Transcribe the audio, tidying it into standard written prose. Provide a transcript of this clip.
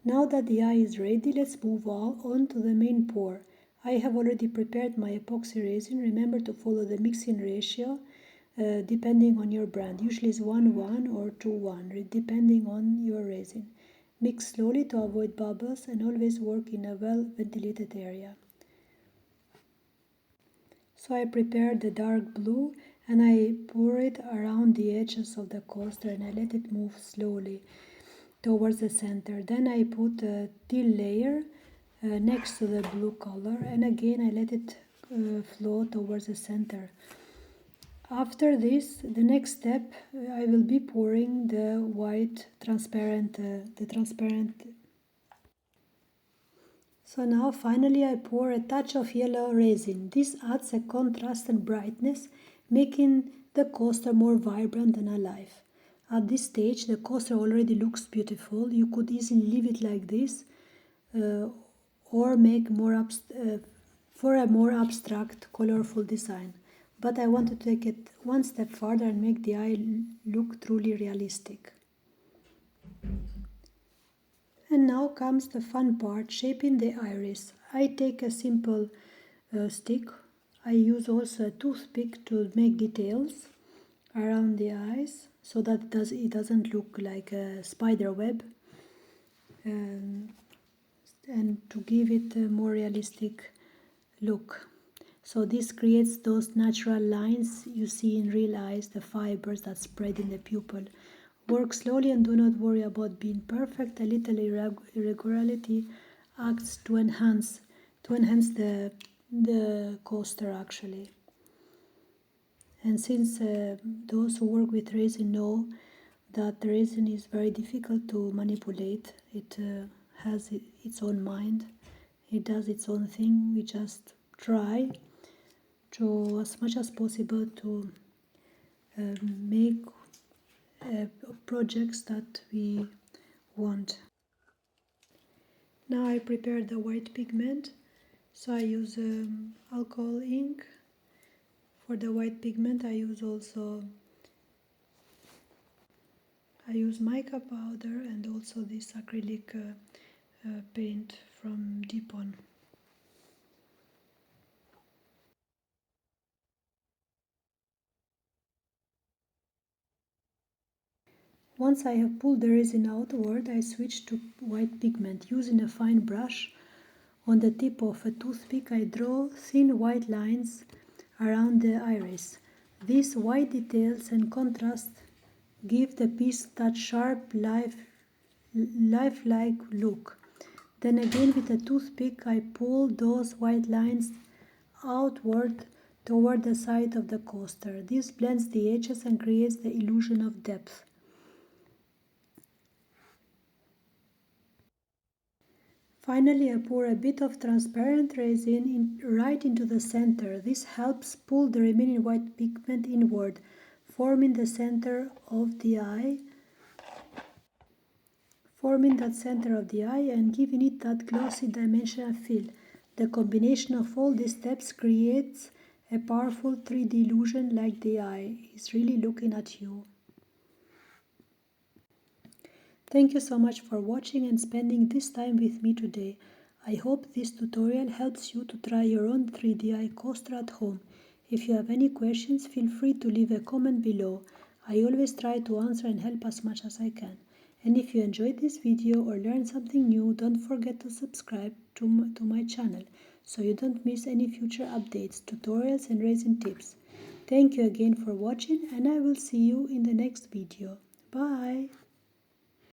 Now that the eye is ready, let's move on to the main pour. I have already prepared my epoxy resin. Remember to follow the mixing ratio depending on your brand. Usually it's 1:1 or 2:1, depending on your resin. Mix slowly to avoid bubbles and always work in a well-ventilated area. So I prepared the dark blue and I pour it around the edges of the coaster and I let it move slowly towards the center. Then I put a teal layer next to the blue color and again I let it flow towards the center. After this, the next step, I will be pouring the white transparent. So now finally I pour a touch of yellow resin. This adds a contrast and brightness, making the coaster more vibrant and alive. At this stage the coaster already looks beautiful. You could easily leave it like this or make for a more abstract, colorful design. But I want to take it one step further and make the eye look truly realistic. And now comes the fun part, shaping the iris. I take a simple stick. I use also a toothpick to make details around the eyes so that it doesn't look like a spider web and to give it a more realistic look. So this creates those natural lines you see in real eyes, the fibers that spread in the pupil. Work slowly and do not worry about being perfect. A little irregularity acts to enhance the coaster actually. And since those who work with resin know that the resin is very difficult to manipulate, it has its own mind, it does its own thing. We just try to, as much as possible, to make projects that we want. Now I prepared the white pigment, so I use alcohol ink. For the white pigment I use mica powder and also this acrylic paint from Dipon. Once I have pulled the resin outward, I switch to white pigment. Using a fine brush on the tip of a toothpick, I draw thin white lines around the iris. These white details and contrast give the piece that sharp, lifelike look. Then again with a toothpick, I pull those white lines outward toward the side of the coaster. This blends the edges and creates the illusion of depth. Finally, I pour a bit of transparent resin right into the center. This helps pull the remaining white pigment inward, forming the center of the eye, and giving it that glossy dimensional feel. The combination of all these steps creates a powerful 3D illusion, like the eye is really looking at you. Thank you so much for watching and spending this time with me today. I hope this tutorial helps you to try your own 3D eye coaster at home. If you have any questions, feel free to leave a comment below. I always try to answer and help as much as I can. And if you enjoyed this video or learned something new, don't forget to subscribe to my channel so you don't miss any future updates, tutorials and resin tips. Thank you again for watching and I will see you in the next video. Bye!